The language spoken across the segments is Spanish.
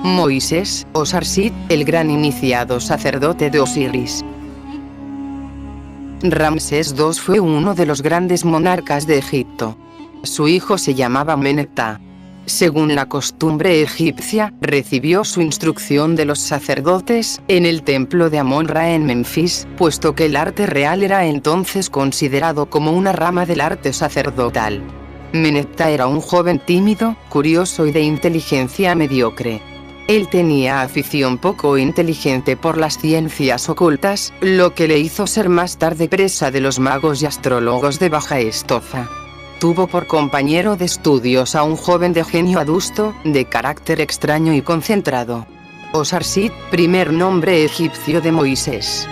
Moisés, o Sarsit, el gran iniciado sacerdote de Osiris. Ramsés II fue uno de los grandes monarcas de Egipto. Su hijo se llamaba Meneptah. Según la costumbre egipcia, recibió su instrucción de los sacerdotes en el templo de Amon-Ra en Menfis, puesto que el arte real era entonces considerado como una rama del arte sacerdotal. Meneptah era un joven tímido, curioso y de inteligencia mediocre. Él tenía afición poco inteligente por las ciencias ocultas, lo que le hizo ser más tarde presa de los magos y astrólogos de baja estofa. Tuvo por compañero de estudios a un joven de genio adusto, de carácter extraño y concentrado. Osarsit, primer nombre egipcio de Moisés.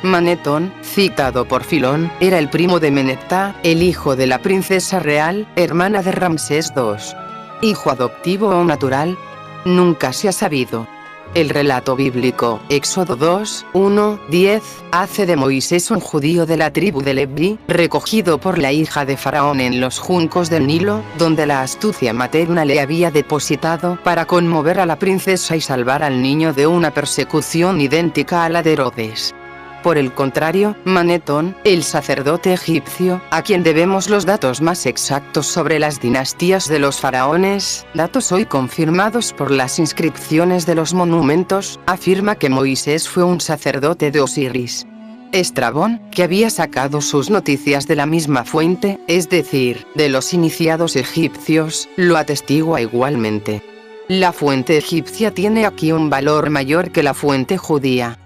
Manetón, citado por Filón, era el primo de Meneptah, el hijo de la princesa real, hermana de Ramsés II. ¿Hijo adoptivo o natural? Nunca se ha sabido. El relato bíblico, Éxodo 2, 1, 10, hace de Moisés un judío de la tribu de Leví, recogido por la hija de Faraón en los juncos del Nilo, donde la astucia materna le había depositado para conmover a la princesa y salvar al niño de una persecución idéntica a la de Herodes. Por el contrario, Manetón, el sacerdote egipcio, a quien debemos los datos más exactos sobre las dinastías de los faraones, datos hoy confirmados por las inscripciones de los monumentos, afirma que Moisés fue un sacerdote de Osiris. Estrabón, que había sacado sus noticias de la misma fuente, es decir, de los iniciados egipcios, lo atestigua igualmente. La fuente egipcia tiene aquí un valor mayor que la fuente judía,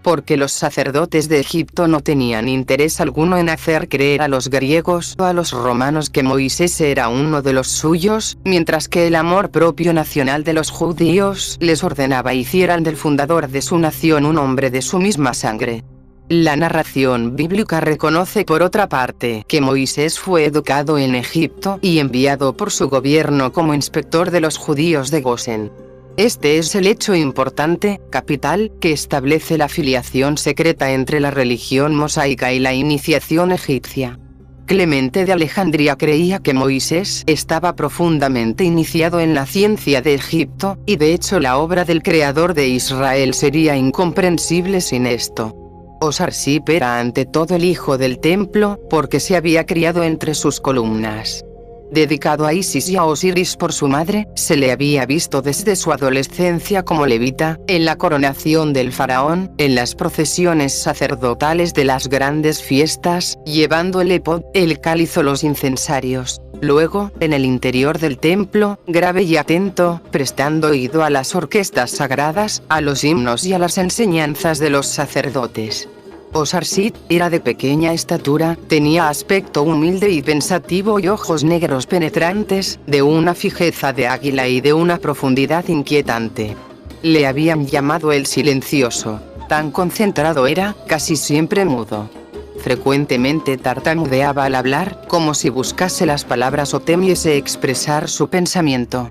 porque los sacerdotes de Egipto no tenían interés alguno en hacer creer a los griegos o a los romanos que Moisés era uno de los suyos, mientras que el amor propio nacional de los judíos les ordenaba hicieran del fundador de su nación un hombre de su misma sangre. La narración bíblica reconoce por otra parte que Moisés fue educado en Egipto y enviado por su gobierno como inspector de los judíos de Gosén. Este es el hecho importante, capital, que establece la filiación secreta entre la religión mosaica y la iniciación egipcia. Clemente de Alejandría creía que Moisés estaba profundamente iniciado en la ciencia de Egipto, y de hecho la obra del creador de Israel sería incomprensible sin esto. Osarsit era ante todo el hijo del templo, porque se había criado entre sus columnas. Dedicado a Isis y a Osiris por su madre, se le había visto desde su adolescencia como levita, en la coronación del faraón, en las procesiones sacerdotales de las grandes fiestas, llevando el epod, el cáliz o los incensarios. Luego, en el interior del templo, grave y atento, prestando oído a las orquestas sagradas, a los himnos y a las enseñanzas de los sacerdotes. Osarsit era de pequeña estatura, tenía aspecto humilde y pensativo y ojos negros penetrantes, de una fijeza de águila y de una profundidad inquietante. Le habían llamado el silencioso. Tan concentrado era, casi siempre mudo. Frecuentemente tartamudeaba al hablar, como si buscase las palabras o temiese expresar su pensamiento.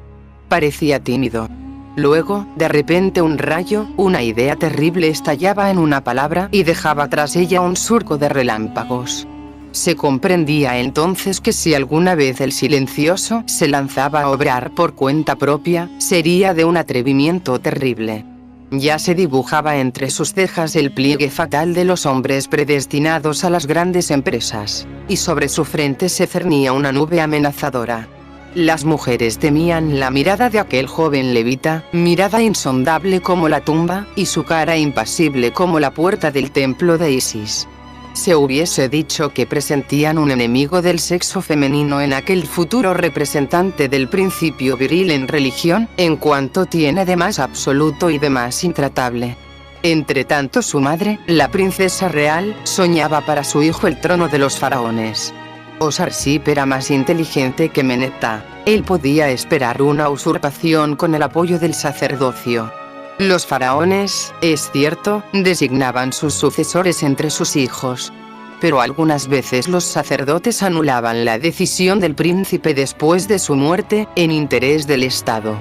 Parecía tímido. Luego, de repente un rayo, una idea terrible estallaba en una palabra y dejaba tras ella un surco de relámpagos. Se comprendía entonces que si alguna vez el silencioso se lanzaba a obrar por cuenta propia, sería de un atrevimiento terrible. Ya se dibujaba entre sus cejas el pliegue fatal de los hombres predestinados a las grandes empresas, y sobre su frente se cernía una nube amenazadora. Las mujeres temían la mirada de aquel joven levita, mirada insondable como la tumba, y su cara impasible como la puerta del templo de Isis. Se hubiese dicho que presentían un enemigo del sexo femenino en aquel futuro representante del principio viril en religión, en cuanto tiene de más absoluto y de más intratable. Entretanto su madre, la princesa real, soñaba para su hijo el trono de los faraones. Osarsit era más inteligente que Meneptah. Él podía esperar una usurpación con el apoyo del sacerdocio. Los faraones, es cierto, designaban sus sucesores entre sus hijos. Pero algunas veces los sacerdotes anulaban la decisión del príncipe después de su muerte, en interés del Estado.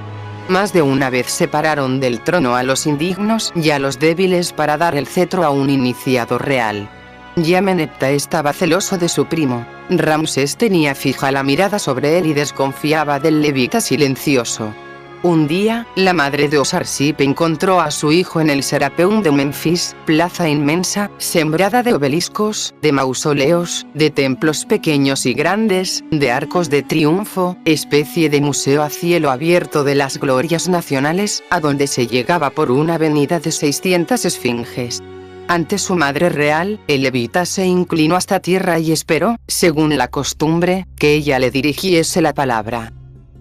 Más de una vez separaron del trono a los indignos y a los débiles para dar el cetro a un iniciado real. Ya Meneptah estaba celoso de su primo. Ramsés tenía fija la mirada sobre él y desconfiaba del levita silencioso. Un día, la madre de Osarsip encontró a su hijo en el Serapeum de Memphis, plaza inmensa, sembrada de obeliscos, de mausoleos, de templos pequeños y grandes, de arcos de triunfo, especie de museo a cielo abierto de las glorias nacionales, a donde se llegaba por una avenida de 600 esfinges. Ante su madre real, el levita se inclinó hasta tierra y esperó, según la costumbre, que ella le dirigiese la palabra.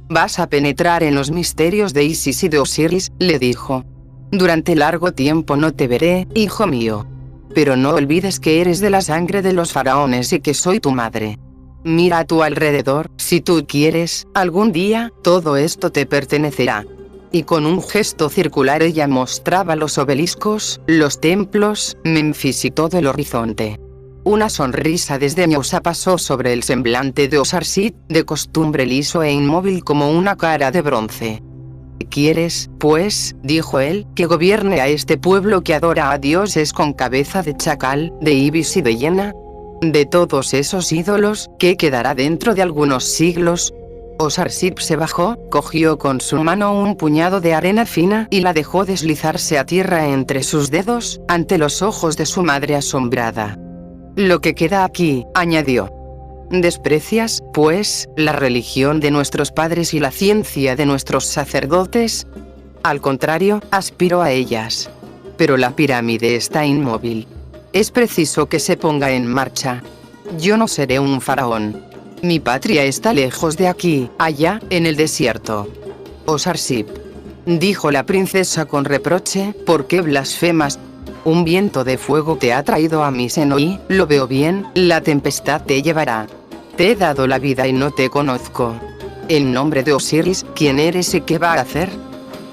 «Vas a penetrar en los misterios de Isis y de Osiris», le dijo. «Durante largo tiempo no te veré, hijo mío. Pero no olvides que eres de la sangre de los faraones y que soy tu madre. Mira a tu alrededor, si tú quieres, algún día, todo esto te pertenecerá». Y con un gesto circular ella mostraba los obeliscos, los templos, Memphis y todo el horizonte. Una sonrisa desdeñosa pasó sobre el semblante de Osarsip, de costumbre liso e inmóvil como una cara de bronce. «¿Quieres, pues», dijo él, «que gobierne a este pueblo que adora a dioses con cabeza de chacal, de ibis y de hiena? De todos esos ídolos, ¿qué quedará dentro de algunos siglos?» Osarsip se bajó, cogió con su mano un puñado de arena fina y la dejó deslizarse a tierra entre sus dedos, ante los ojos de su madre asombrada. «Lo que queda aquí», añadió. «¿Desprecias, pues, la religión de nuestros padres y la ciencia de nuestros sacerdotes?» «Al contrario, aspiro a ellas. Pero la pirámide está inmóvil. Es preciso que se ponga en marcha. Yo no seré un faraón. Mi patria está lejos de aquí, allá, en el desierto». «Osarsip», dijo la princesa con reproche, «¿por qué blasfemas? Un viento de fuego te ha traído a mi seno y, lo veo bien, la tempestad te llevará. Te he dado la vida y no te conozco. En nombre de Osiris, ¿quién eres y qué va a hacer?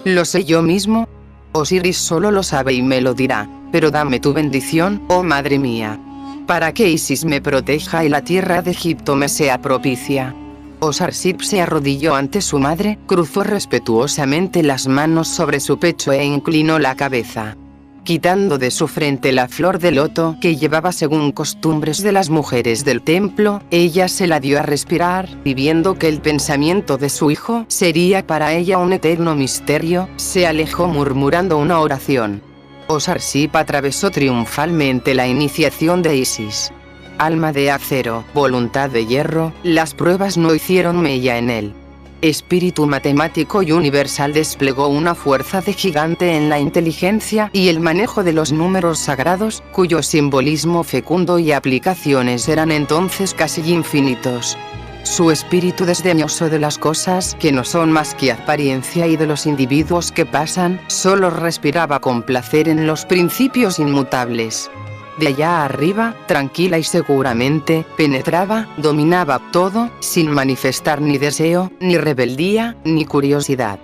Lo sé yo mismo. Osiris solo lo sabe y me lo dirá, pero dame tu bendición, oh madre mía, para que Isis me proteja y la tierra de Egipto me sea propicia». Osarsip se arrodilló ante su madre, cruzó respetuosamente las manos sobre su pecho e inclinó la cabeza. Quitando de su frente la flor de loto que llevaba según costumbres de las mujeres del templo, ella se la dio a respirar, y viendo que el pensamiento de su hijo sería para ella un eterno misterio, se alejó murmurando una oración. Osarsip atravesó triunfalmente la iniciación de Isis. Alma de acero, voluntad de hierro, las pruebas no hicieron mella en él. Espíritu matemático y universal desplegó una fuerza de gigante en la inteligencia y el manejo de los números sagrados, cuyo simbolismo fecundo y aplicaciones eran entonces casi infinitos. Su espíritu desdeñoso de las cosas que no son más que apariencia y de los individuos que pasan, solo respiraba con placer en los principios inmutables. De allá arriba, tranquila y seguramente, penetraba, dominaba todo, sin manifestar ni deseo, ni rebeldía, ni curiosidad.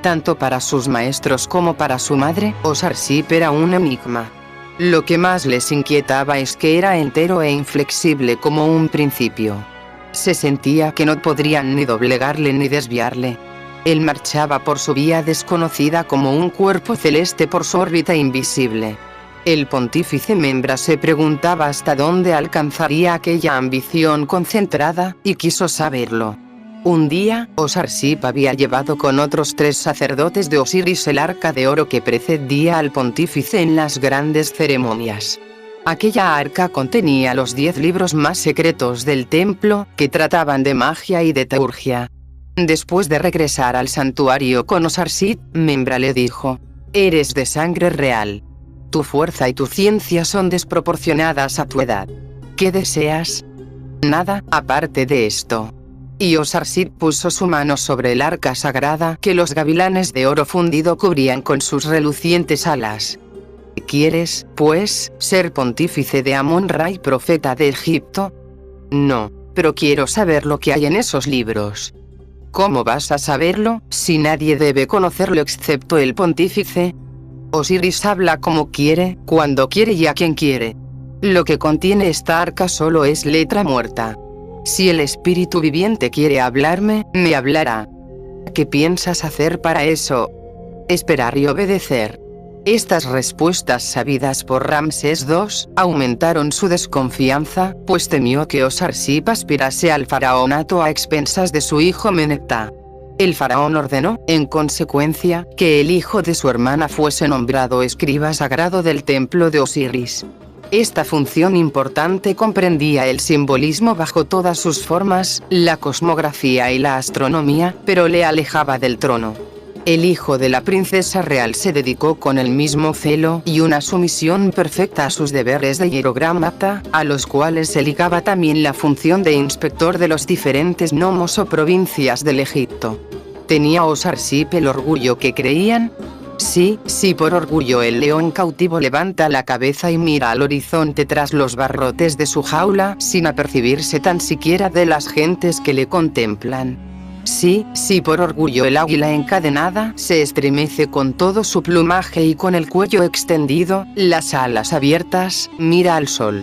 Tanto para sus maestros como para su madre, Osarsip era un enigma. Lo que más les inquietaba es que era entero e inflexible como un principio. Se sentía que no podrían ni doblegarle ni desviarle. Él marchaba por su vía desconocida como un cuerpo celeste por su órbita invisible. El pontífice Membra se preguntaba hasta dónde alcanzaría aquella ambición concentrada, y quiso saberlo. Un día, Osarsip había llevado con otros 3 sacerdotes de Osiris el arca de oro que precedía al pontífice en las grandes ceremonias. Aquella arca contenía los 10 libros más secretos del templo, que trataban de magia y de teurgia. Después de regresar al santuario con Osarsip, Membra le dijo: «Eres de sangre real. Tu fuerza y tu ciencia son desproporcionadas a tu edad. ¿Qué deseas?» «Nada, aparte de esto». Y Osarsip puso su mano sobre el arca sagrada que los gavilanes de oro fundido cubrían con sus relucientes alas. «¿Quieres, pues, ser pontífice de Amon-Ra y profeta de Egipto?» «No, pero quiero saber lo que hay en esos libros». «¿Cómo vas a saberlo, si nadie debe conocerlo excepto el pontífice?» «Osiris habla como quiere, cuando quiere y a quien quiere. Lo que contiene esta arca solo es letra muerta. Si el espíritu viviente quiere hablarme, me hablará. ¿Qué piensas hacer para eso?» «Esperar y obedecer». Estas respuestas sabidas por Ramsés II aumentaron su desconfianza, pues temió que Osarsip aspirase al faraonato a expensas de su hijo Meneptah. El faraón ordenó, en consecuencia, que el hijo de su hermana fuese nombrado escriba sagrado del templo de Osiris. Esta función importante comprendía el simbolismo bajo todas sus formas, la cosmografía y la astronomía, pero le alejaba del trono. El hijo de la princesa real se dedicó con el mismo celo y una sumisión perfecta a sus deberes de hierográmata, a los cuales se ligaba también la función de inspector de los diferentes nomos o provincias del Egipto. ¿Tenía Osarsip el orgullo que creían? Sí, por orgullo el león cautivo levanta la cabeza y mira al horizonte tras los barrotes de su jaula, sin apercibirse tan siquiera de las gentes que le contemplan. Sí, por orgullo el águila encadenada se estremece con todo su plumaje y con el cuello extendido, las alas abiertas, mira al sol.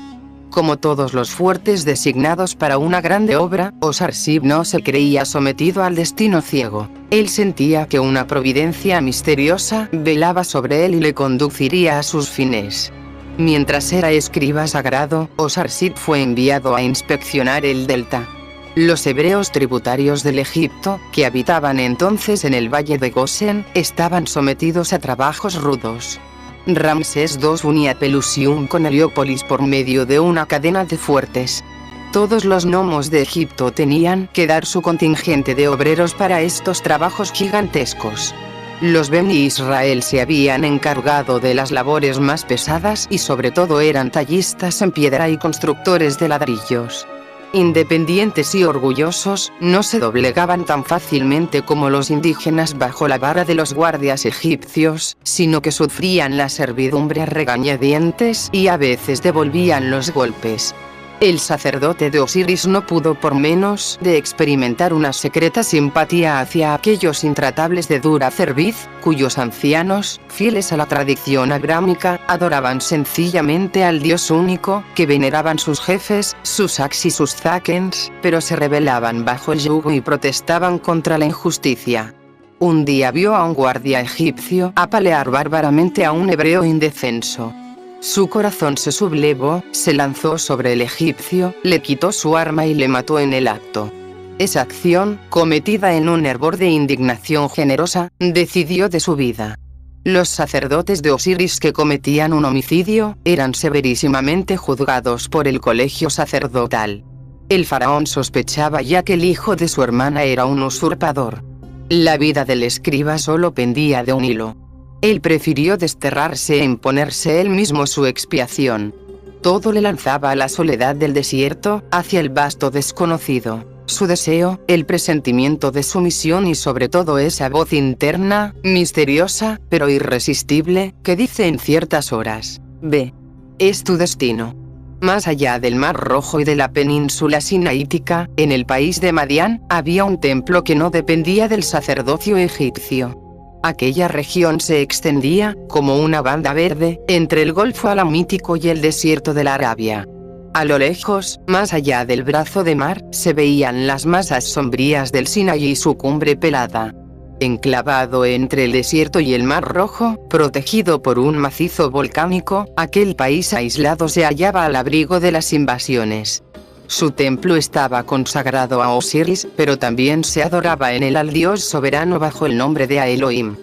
Como todos los fuertes designados para una grande obra, Osarsip no se creía sometido al destino ciego. Él sentía que una providencia misteriosa velaba sobre él y le conduciría a sus fines. Mientras era escriba sagrado, Osarsip fue enviado a inspeccionar el delta. Los hebreos tributarios del Egipto, que habitaban entonces en el valle de Gosen, estaban sometidos a trabajos rudos. Ramsés II unía Pelusium con Heliópolis por medio de una cadena de fuertes. Todos los nomos de Egipto tenían que dar su contingente de obreros para estos trabajos gigantescos. Los Beni Israel se habían encargado de las labores más pesadas y sobre todo eran tallistas en piedra y constructores de ladrillos. Independientes y orgullosos, no se doblegaban tan fácilmente como los indígenas bajo la vara de los guardias egipcios, sino que sufrían la servidumbre a regañadientes y a veces devolvían los golpes. El sacerdote de Osiris no pudo por menos de experimentar una secreta simpatía hacia aquellos intratables de dura cerviz, cuyos ancianos, fieles a la tradición abrámica, adoraban sencillamente al Dios único, que veneraban sus jefes, sus Aks y sus Zakens, pero se rebelaban bajo el yugo y protestaban contra la injusticia. Un día vio a un guardia egipcio apalear bárbaramente a un hebreo indefenso. Su corazón se sublevó, se lanzó sobre el egipcio, le quitó su arma y le mató en el acto. Esa acción, cometida en un hervor de indignación generosa, decidió de su vida. Los sacerdotes de Osiris que cometían un homicidio, eran severísimamente juzgados por el colegio sacerdotal. El faraón sospechaba ya que el hijo de su hermana era un usurpador. La vida del escriba solo pendía de un hilo. Él prefirió desterrarse e imponerse él mismo su expiación. Todo le lanzaba a la soledad del desierto, hacia el vasto desconocido. Su deseo, el presentimiento de su misión y sobre todo esa voz interna, misteriosa, pero irresistible, que dice en ciertas horas: ve, es tu destino. Más allá del Mar Rojo y de la península sinaítica, en el país de Madián, había un templo que no dependía del sacerdocio egipcio. Aquella región se extendía, como una banda verde, entre el Golfo Alamítico y el desierto de la Arabia. A lo lejos, más allá del brazo de mar, se veían las masas sombrías del Sinaí y su cumbre pelada. Enclavado entre el desierto y el Mar Rojo, protegido por un macizo volcánico, aquel país aislado se hallaba al abrigo de las invasiones. Su templo estaba consagrado a Osiris, pero también se adoraba en él al dios soberano bajo el nombre de Elohim.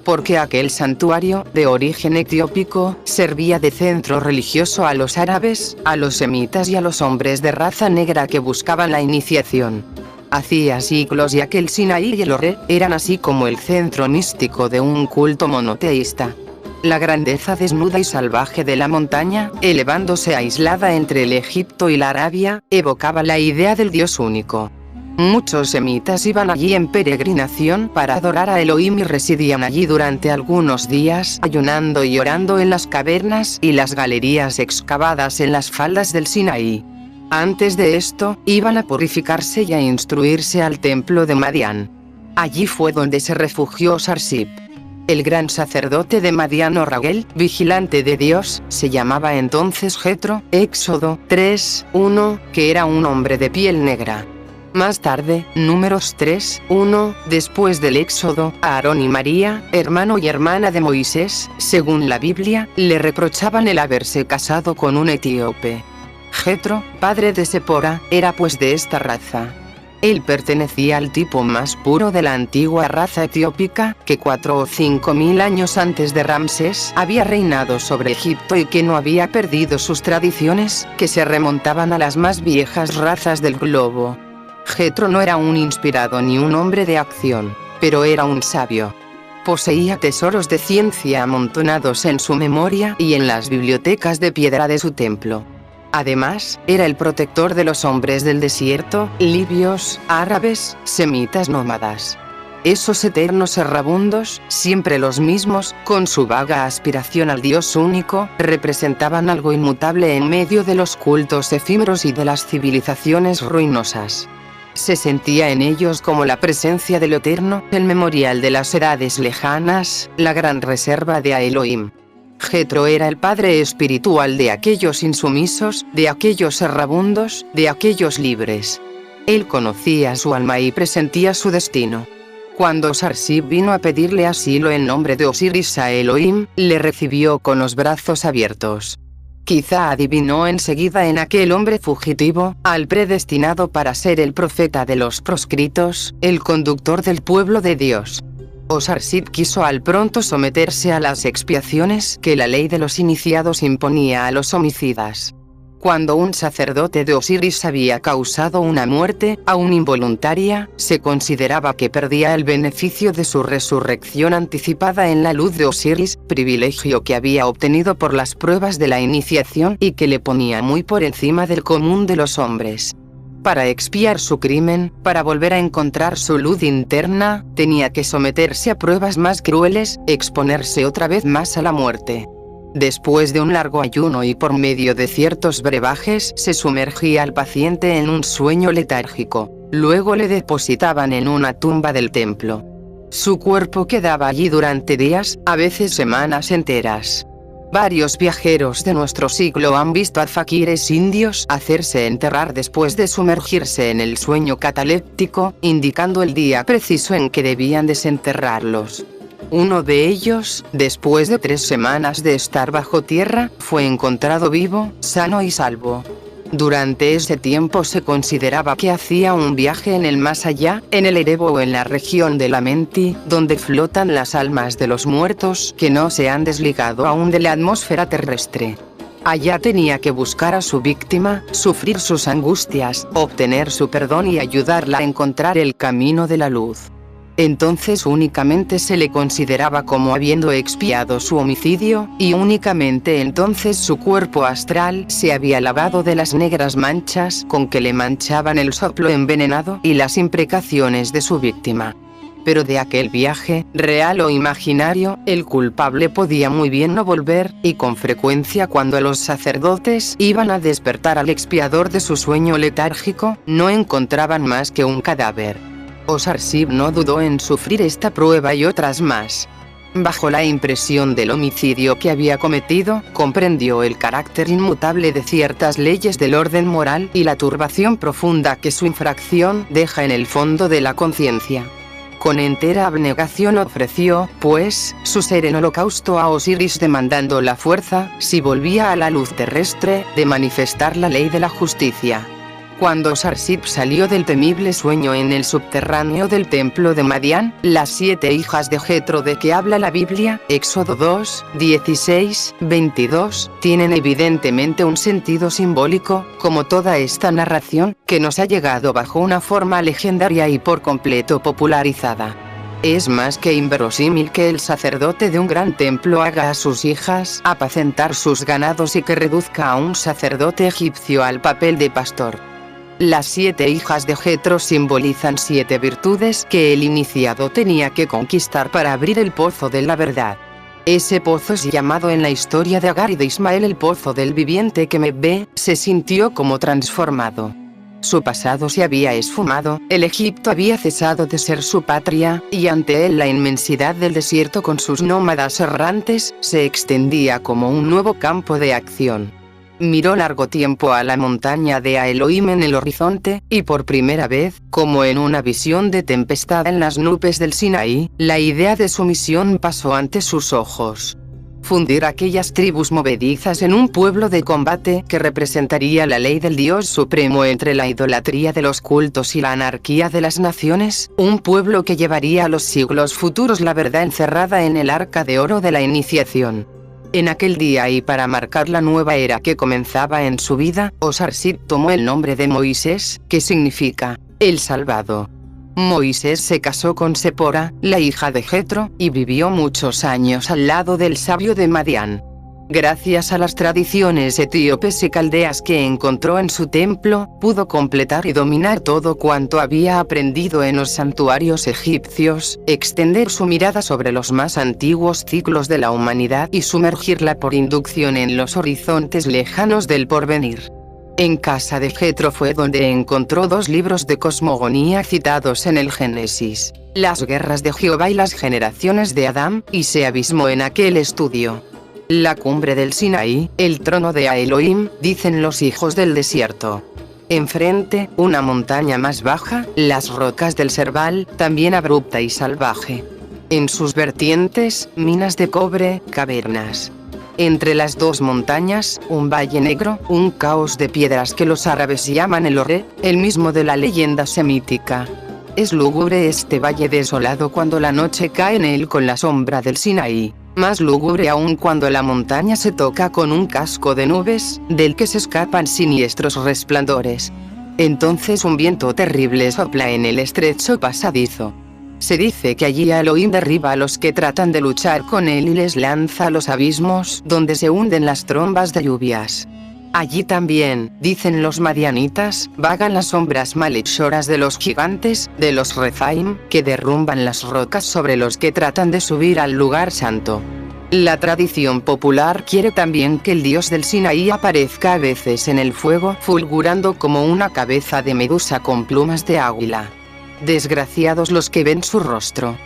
Porque aquel santuario, de origen etiópico, servía de centro religioso a los árabes, a los semitas y a los hombres de raza negra que buscaban la iniciación. Hacía siglos ya que el Sinaí y el Oré eran así como el centro místico de un culto monoteísta. La grandeza desnuda y salvaje de la montaña, elevándose aislada entre el Egipto y la Arabia, evocaba la idea del Dios único. Muchos semitas iban allí en peregrinación para adorar a Elohim y residían allí durante algunos días, ayunando y orando en las cavernas y las galerías excavadas en las faldas del Sinaí. Antes de esto, iban a purificarse y a instruirse al templo de Madián. Allí fue donde se refugió Osarsip. El gran sacerdote de Madián o Raguel, vigilante de Dios, se llamaba entonces Jetro, Éxodo 3:1, que era un hombre de piel negra. Más tarde, Números 3:1, después del Éxodo, Aarón y María, hermano y hermana de Moisés, según la Biblia, le reprochaban el haberse casado con un etíope. Jetro, padre de Sepora, era pues de esta raza. Él pertenecía al tipo más puro de la antigua raza etiópica, que 4 o 5 mil años antes de Ramsés había reinado sobre Egipto y que no había perdido sus tradiciones, que se remontaban a las más viejas razas del globo. Jetro no era un inspirado ni un hombre de acción, pero era un sabio. Poseía tesoros de ciencia amontonados en su memoria y en las bibliotecas de piedra de su templo. Además, era el protector de los hombres del desierto, libios, árabes, semitas nómadas. Esos eternos errabundos, siempre los mismos, con su vaga aspiración al Dios único, representaban algo inmutable en medio de los cultos efímeros y de las civilizaciones ruinosas. Se sentía en ellos como la presencia de lo eterno, el memorial de las edades lejanas, la gran reserva de Elohim. Jetro era el padre espiritual de aquellos insumisos, de aquellos errabundos, de aquellos libres. Él conocía su alma y presentía su destino. Cuando Sarsip vino a pedirle asilo en nombre de Osiris a Elohim, le recibió con los brazos abiertos. Quizá adivinó enseguida en aquel hombre fugitivo, al predestinado para ser el profeta de los proscritos, el conductor del pueblo de Dios. Sarsip quiso al pronto someterse a las expiaciones que la ley de los iniciados imponía a los homicidas. Cuando un sacerdote de Osiris había causado una muerte, aún involuntaria, se consideraba que perdía el beneficio de su resurrección anticipada en la luz de Osiris, privilegio que había obtenido por las pruebas de la iniciación y que le ponía muy por encima del común de los hombres. Para expiar su crimen, para volver a encontrar su luz interna, tenía que someterse a pruebas más crueles, exponerse otra vez más a la muerte. Después de un largo ayuno y por medio de ciertos brebajes, se sumergía al paciente en un sueño letárgico. Luego le depositaban en una tumba del templo. Su cuerpo quedaba allí durante días, a veces semanas enteras. Varios viajeros de nuestro siglo han visto a faquires indios hacerse enterrar después de sumergirse en el sueño cataléptico, indicando el día preciso en que debían desenterrarlos. Uno de ellos, después de 3 semanas de estar bajo tierra, fue encontrado vivo, sano y salvo. Durante ese tiempo se consideraba que hacía un viaje en el más allá, en el Erebo o en la región de Lamenti, donde flotan las almas de los muertos que no se han desligado aún de la atmósfera terrestre. Allá tenía que buscar a su víctima, sufrir sus angustias, obtener su perdón y ayudarla a encontrar el camino de la luz. Entonces únicamente se le consideraba como habiendo expiado su homicidio, y únicamente entonces su cuerpo astral se había lavado de las negras manchas con que le manchaban el soplo envenenado y las imprecaciones de su víctima. Pero de aquel viaje, real o imaginario, el culpable podía muy bien no volver, y con frecuencia cuando los sacerdotes iban a despertar al expiador de su sueño letárgico, no encontraban más que un cadáver. Sarsip no dudó en sufrir esta prueba y otras más. Bajo la impresión del homicidio que había cometido, comprendió el carácter inmutable de ciertas leyes del orden moral y la turbación profunda que su infracción deja en el fondo de la conciencia. Con entera abnegación ofreció, pues, su ser en holocausto a Osiris, demandando la fuerza, si volvía a la luz terrestre, de manifestar la ley de la justicia. Cuando Sarsip salió del temible sueño en el subterráneo del templo de Madián, las 7 hijas de Jetro de que habla la Biblia, Éxodo 2, 16, 22, tienen evidentemente un sentido simbólico, como toda esta narración, que nos ha llegado bajo una forma legendaria y por completo popularizada. Es más que inverosímil que el sacerdote de un gran templo haga a sus hijas apacentar sus ganados y que reduzca a un sacerdote egipcio al papel de pastor. Las 7 hijas de Jetro simbolizan 7 virtudes que el iniciado tenía que conquistar para abrir el pozo de la verdad. Ese pozo es llamado en la historia de Agar y de Ismael el pozo del viviente que me ve, se sintió como transformado. Su pasado se había esfumado, el Egipto había cesado de ser su patria, y ante él la inmensidad del desierto con sus nómadas errantes, se extendía como un nuevo campo de acción. Miró largo tiempo a la montaña de Elohim en el horizonte, y por primera vez, como en una visión de tempestad en las nubes del Sinaí, la idea de su misión pasó ante sus ojos. fundir aquellas tribus movedizas en un pueblo de combate que representaría la ley del Dios Supremo entre la idolatría de los cultos y la anarquía de las naciones, un pueblo que llevaría a los siglos futuros la verdad encerrada en el arca de oro de la iniciación. En aquel día y para marcar la nueva era que comenzaba en su vida, Osarsit tomó el nombre de Moisés, que significa el salvado. Moisés se casó con Sepora, la hija de Jetro, y vivió muchos años al lado del sabio de Madián. Gracias a las tradiciones etíopes y caldeas que encontró en su templo, pudo completar y dominar todo cuanto había aprendido en los santuarios egipcios, extender su mirada sobre los más antiguos ciclos de la humanidad y sumergirla por inducción en los horizontes lejanos del porvenir. En casa de Jetro fue donde encontró 2 libros de cosmogonía citados en el Génesis, las guerras de Jehová y las generaciones de Adán, y se abismó en aquel estudio. La cumbre del Sinaí, el trono de Elohim, dicen los hijos del desierto. Enfrente, una montaña más baja, las rocas del Serval, también abrupta y salvaje. En sus vertientes, minas de cobre, cavernas. Entre las 2 montañas, un valle negro, un caos de piedras que los árabes llaman el Oré, el mismo de la leyenda semítica. Es lúgubre este valle desolado cuando la noche cae en él con la sombra del Sinaí, más lúgubre aún cuando la montaña se toca con un casco de nubes, del que se escapan siniestros resplandores. Entonces un viento terrible sopla en el estrecho pasadizo. Se dice que allí Elohim derriba a los que tratan de luchar con él y les lanza a los abismos donde se hunden las trombas de lluvias. Allí también, dicen los madianitas, vagan las sombras malhechoras de los gigantes, de los Refaim, que derrumban las rocas sobre los que tratan de subir al lugar santo. La tradición popular quiere también que el dios del Sinaí aparezca a veces en el fuego, fulgurando como una cabeza de medusa con plumas de águila. Desgraciados los que ven su rostro.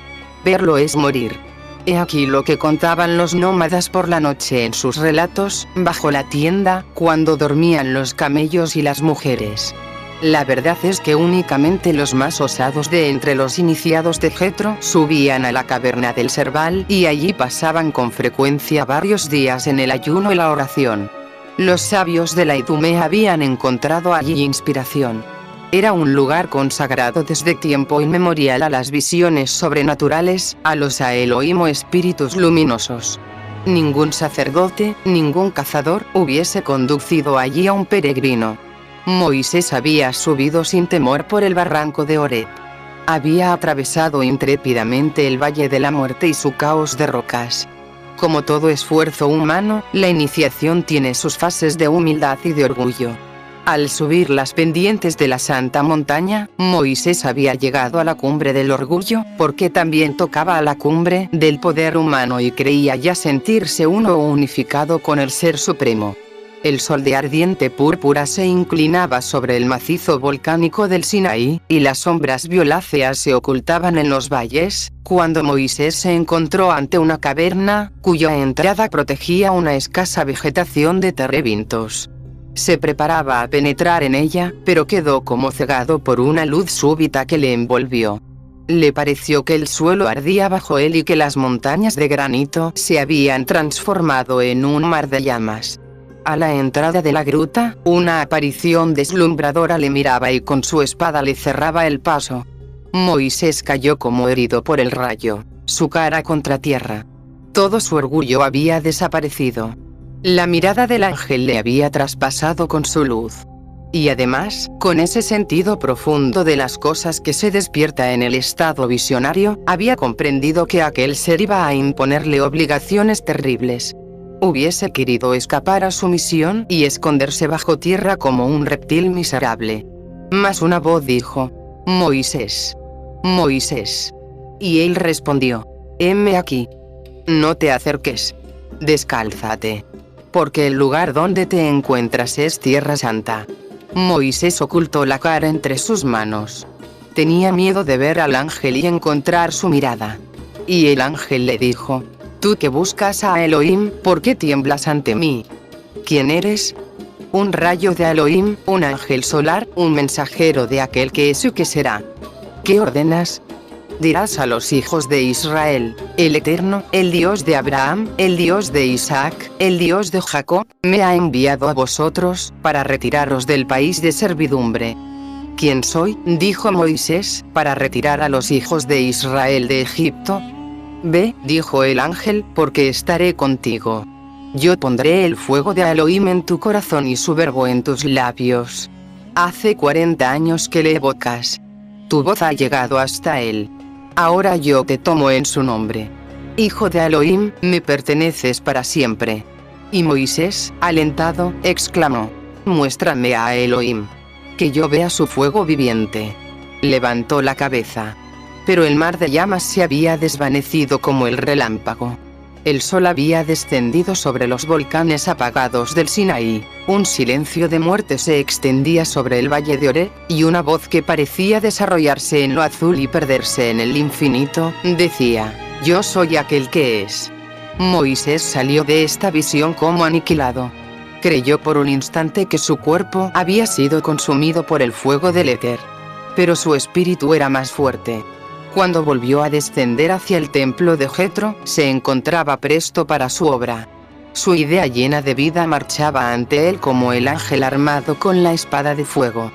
Verlo es morir. He aquí lo que contaban los nómadas por la noche en sus relatos, bajo la tienda, cuando dormían los camellos y las mujeres. La verdad es que únicamente los más osados de entre los iniciados de Jetro subían a la caverna del Serval y allí pasaban con frecuencia varios días en el ayuno y la oración. Los sabios de la Idumea habían encontrado allí inspiración. Era un lugar consagrado desde tiempo inmemorial a las visiones sobrenaturales, a los Elohim o espíritus luminosos. Ningún sacerdote, ningún cazador, hubiese conducido allí a un peregrino. Moisés había subido sin temor por el barranco de Horeb. Había atravesado intrépidamente el valle de la muerte y su caos de rocas. Como todo esfuerzo humano, la iniciación tiene sus fases de humildad y de orgullo. Al subir las pendientes de la Santa Montaña, Moisés había llegado a la cumbre del orgullo, porque también tocaba a la cumbre del poder humano y creía ya sentirse uno unificado con el Ser Supremo. El sol de ardiente púrpura se inclinaba sobre el macizo volcánico del Sinaí, y las sombras violáceas se ocultaban en los valles, cuando Moisés se encontró ante una caverna, cuya entrada protegía una escasa vegetación de terebintos. Se preparaba a penetrar en ella, pero quedó como cegado por una luz súbita que le envolvió. Le pareció que el suelo ardía bajo él y que las montañas de granito se habían transformado en un mar de llamas. A la entrada de la gruta, una aparición deslumbradora le miraba y con su espada le cerraba el paso. Moisés cayó como herido por el rayo, su cara contra tierra. Todo su orgullo había desaparecido. La mirada del ángel le había traspasado con su luz. Y además, con ese sentido profundo de las cosas que se despierta en el estado visionario, había comprendido que aquel ser iba a imponerle obligaciones terribles. Hubiese querido escapar a su misión y esconderse bajo tierra como un reptil miserable. Mas una voz dijo: «Moisés, Moisés». Y él respondió: «Heme aquí. No te acerques. Descálzate. Porque el lugar donde te encuentras es tierra santa». Moisés ocultó la cara entre sus manos. Tenía miedo de ver al ángel y encontrar su mirada. Y el ángel le dijo: «Tú que buscas a Elohim, ¿por qué tiemblas ante mí? ¿Quién eres?» «Un rayo de Elohim, un ángel solar, un mensajero de aquel que es y que será». «¿Qué ordenas?». Dirás a los hijos de Israel: el Eterno, el Dios de Abraham, el Dios de Isaac, el Dios de Jacob, me ha enviado a vosotros, para retiraros del país de servidumbre. ¿Quién soy?, dijo Moisés, para retirar a los hijos de Israel de Egipto. Ve, dijo el ángel, porque estaré contigo. Yo pondré el fuego de Elohim en tu corazón y su verbo en tus labios. Hace 40 años que le evocas. Tu voz ha llegado hasta él. Ahora yo te tomo en su nombre. Hijo de Elohim, me perteneces para siempre. Y Moisés, alentado, exclamó: muéstrame a Elohim. Que yo vea su fuego viviente. Levantó la cabeza. Pero el mar de llamas se había desvanecido como el relámpago. El sol había descendido sobre los volcanes apagados del Sinaí. Un silencio de muerte se extendía sobre el valle de Oreb, y una voz que parecía desarrollarse en lo azul y perderse en el infinito, decía: yo soy aquel que es. Moisés salió de esta visión como aniquilado. Creyó por un instante que su cuerpo había sido consumido por el fuego del éter. Pero su espíritu era más fuerte. Cuando volvió a descender hacia el templo de Jetro, se encontraba presto para su obra. Su idea llena de vida marchaba ante él como el ángel armado con la espada de fuego.